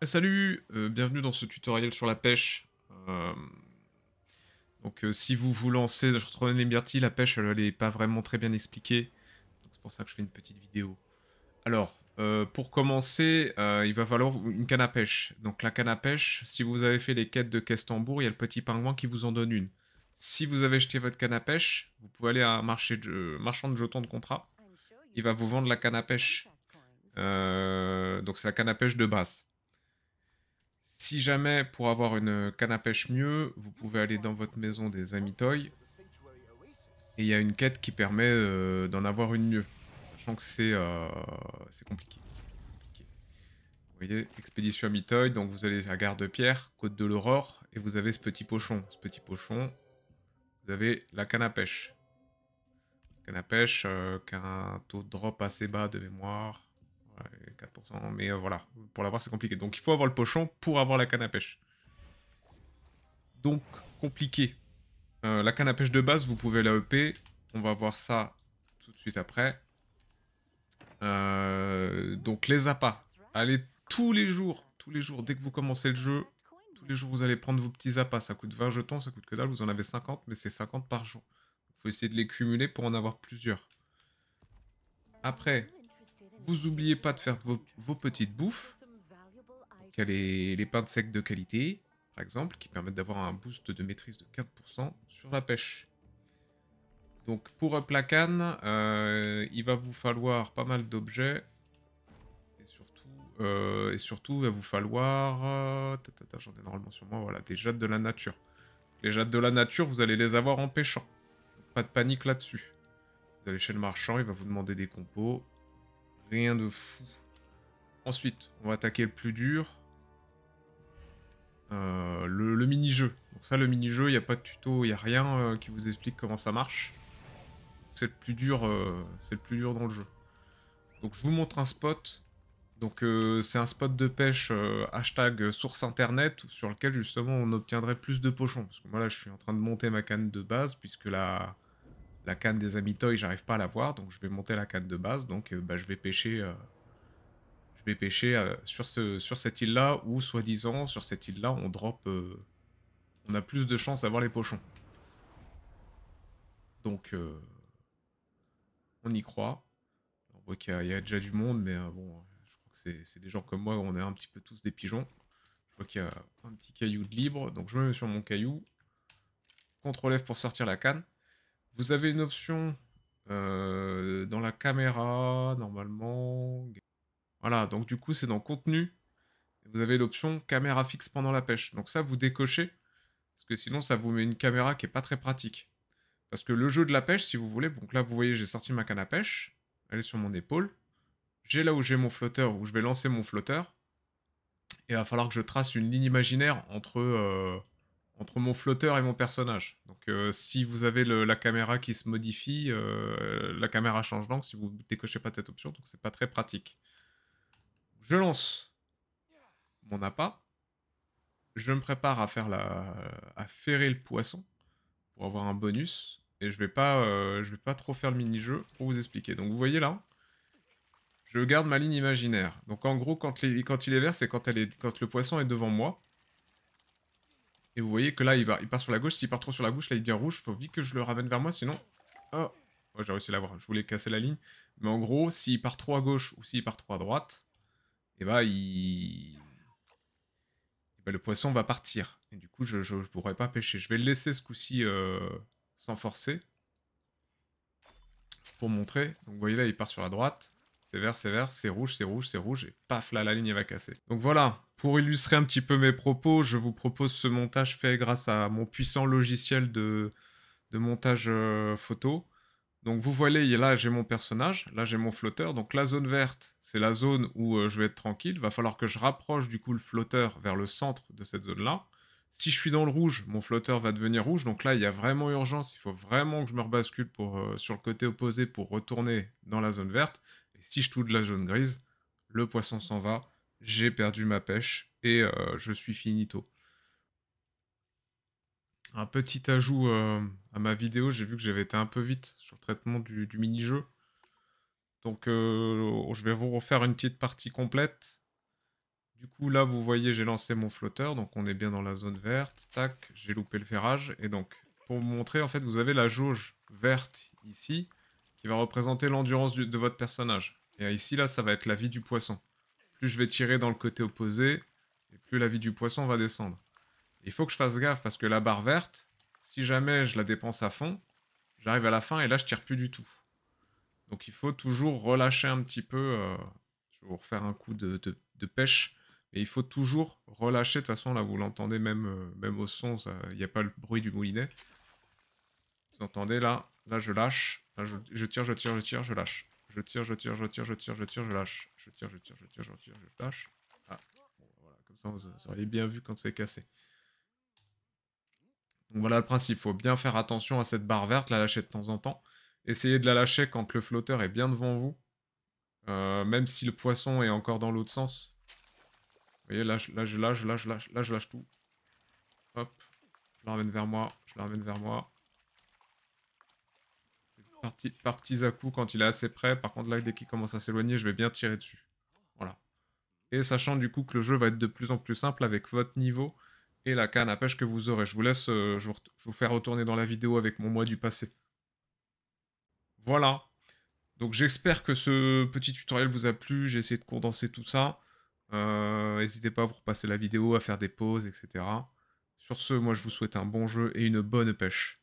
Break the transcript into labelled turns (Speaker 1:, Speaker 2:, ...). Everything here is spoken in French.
Speaker 1: Salut, bienvenue dans ce tutoriel sur la pêche. Si vous vous lancez sur Troll Liberty, la pêche elle est pas vraiment très bien expliquée. Donc c'est pour ça que je fais une petite vidéo. Alors, pour commencer, il va falloir une canne à pêche. Donc la canne à pêche, si vous avez fait les quêtes de Questembourg, il y a le petit pingouin qui vous en donne une. Si vous avez jeté votre canne à pêche, vous pouvez aller à un marchand de jetons de contrat. Il va vous vendre la canne à pêche. Donc c'est la canne à pêche de base. Si jamais, pour avoir une canne à pêche mieux, vous pouvez aller dans votre maison des Amis Toy. Et il y a une quête qui permet d'en avoir une mieux. Sachant que c'est compliqué. Vous voyez, expédition Amis Toy, donc vous allez à Gare de Pierre, Côte de l'Aurore, et vous avez ce petit pochon. Ce petit pochon, vous avez la canne à pêche. Canne à pêche qui a un taux de drop assez bas de mémoire. Ouais, 4%, mais voilà, pour l'avoir c'est compliqué. Donc il faut avoir le pochon pour avoir la canne à pêche. Donc, compliqué. La canne à pêche de base, vous pouvez la EP. On va voir ça tout de suite après. Donc, les appâts. Allez tous les jours, dès que vous commencez le jeu, tous les jours, vous allez prendre vos petits appâts. Ça coûte 20 jetons, ça coûte que dalle. Vous en avez 50, mais c'est 50 par jour. Il faut essayer de les cumuler pour en avoir plusieurs. Après, vous n'oubliez pas de faire vos petites bouffes. Donc, il y a les pains de sec de qualité, par exemple, qui permettent d'avoir un boost de maîtrise de 4% sur la pêche. Donc pour up la canne, il va vous falloir pas mal d'objets. Et surtout, il va vous falloir... J'en ai normalement sur moi, voilà, des jattes de la nature. Les jattes de la nature, vous allez les avoir en pêchant. Donc, pas de panique là-dessus. Vous allez chez le marchand, il va vous demander des compos. Rien de fou. Ensuite, on va attaquer le plus dur. Le mini-jeu. Donc ça, le mini-jeu, il n'y a pas de tuto, il n'y a rien qui vous explique comment ça marche. C'est le plus dur dans le jeu. Donc je vous montre un spot. Donc c'est un spot de pêche hashtag source internet sur lequel justement on obtiendrait plus de pochons. Parce que moi là je suis en train de monter ma canne de base puisque la canne des Amis Toy j'arrive pas à la voir. Donc je vais monter la canne de base. Donc je vais pêcher, sur cette île là où soi-disant sur cette île là on drop... on a plus de chances d'avoir les pochons. Donc on y croit. On voit qu'il y a déjà du monde, mais bon, je crois que c'est des gens comme moi, on est un petit peu tous des pigeons. Je vois qu'il y a un petit caillou de libre, donc je me mets sur mon caillou. CTRL F pour sortir la canne. Vous avez une option dans la caméra, normalement. Voilà, donc du coup c'est dans contenu. Vous avez l'option caméra fixe pendant la pêche. Donc ça vous décochez, parce que sinon ça vous met une caméra qui est pas très pratique. Parce que le jeu de la pêche, si vous voulez, donc là vous voyez j'ai sorti ma canne à pêche, elle est sur mon épaule. J'ai là où j'ai mon flotteur, où je vais lancer mon flotteur. Et il va falloir que je trace une ligne imaginaire entre mon flotteur et mon personnage. Donc si vous avez la caméra qui se modifie, la caméra change d'angle si vous ne décochez pas cette option, donc c'est pas très pratique. Je lance mon appât. Je me prépare à à ferrer le poisson pour avoir un bonus. Et je vais pas trop faire le mini-jeu pour vous expliquer. Donc vous voyez là, je garde ma ligne imaginaire. Donc en gros, quand il est vert, c'est quand le poisson est devant moi. Et vous voyez que là, il part sur la gauche. S'il part trop sur la gauche, là, il devient rouge. Faut vite que je le ramène vers moi, sinon... Oh, oh j'ai réussi à l'avoir. Je voulais casser la ligne. Mais en gros, s'il part trop à gauche ou s'il part trop à droite, et bah, le poisson va partir. Et du coup, je pourrais pas pêcher. Je vais le laisser ce coup-ci sans forcer. Pour montrer. Donc vous voyez là, il part sur la droite. C'est vert, c'est vert, c'est rouge, c'est rouge, c'est rouge. Et paf, là, la ligne, elle va casser. Donc voilà, pour illustrer un petit peu mes propos, je vous propose ce montage fait grâce à mon puissant logiciel de montage photo. Donc vous voyez, là, j'ai mon personnage, là, j'ai mon flotteur. Donc la zone verte, c'est la zone où je vais être tranquille. Va falloir que je rapproche du coup le flotteur vers le centre de cette zone-là. Si je suis dans le rouge, mon flotteur va devenir rouge. Donc là, il y a vraiment urgence. Il faut vraiment que je me rebascule sur le côté opposé pour retourner dans la zone verte. Et si je touche de la zone grise, le poisson s'en va. J'ai perdu ma pêche et je suis finito. Un petit ajout à ma vidéo, j'ai vu que j'avais été un peu vite sur le traitement du mini-jeu. Donc je vais vous refaire une petite partie complète. Du coup, là, vous voyez, j'ai lancé mon flotteur, donc on est bien dans la zone verte. Tac, j'ai loupé le ferrage. Et donc, pour vous montrer, en fait, vous avez la jauge verte ici, qui va représenter l'endurance de votre personnage. Et ici, là, ça va être la vie du poisson. Plus je vais tirer dans le côté opposé, et plus la vie du poisson va descendre. Il faut que je fasse gaffe, parce que la barre verte, si jamais je la dépense à fond, j'arrive à la fin, et là, je tire plus du tout. Donc il faut toujours relâcher un petit peu. Je vais vous refaire un coup de pêche. Mais il faut toujours relâcher. De toute façon, là, vous l'entendez même, même au son. Il n'y a pas le bruit du moulinet. Vous entendez là? Là, je lâche. Là, je tire, je tire, je tire, je lâche. Je tire, je tire, je tire, je tire, je tire, je lâche. Je tire, je tire, je tire, je tire, je lâche. Ah, bon, voilà. Comme ça, vous auriez bien vu quand c'est cassé. Donc voilà le principe. Il faut bien faire attention à cette barre verte. La lâcher de temps en temps. Essayez de la lâcher quand le flotteur est bien devant vous. Même si le poisson est encore dans l'autre sens. Vous voyez, là, là, je lâche, là, je lâche tout. Hop. Je la ramène vers moi. Je la ramène vers moi. Par petits à-coups quand il est assez près. Par contre, là, dès qu'il commence à s'éloigner, je vais bien tirer dessus. Voilà. Et sachant du coup que le jeu va être de plus en plus simple avec votre niveau et la canne à pêche que vous aurez. Je vous laisse, je vous fais retourner dans la vidéo avec mon moi du passé. Voilà. Donc j'espère que ce petit tutoriel vous a plu, j'ai essayé de condenser tout ça. N'hésitez pas à vous repasser la vidéo, à faire des pauses, etc. Sur ce, moi je vous souhaite un bon jeu et une bonne pêche.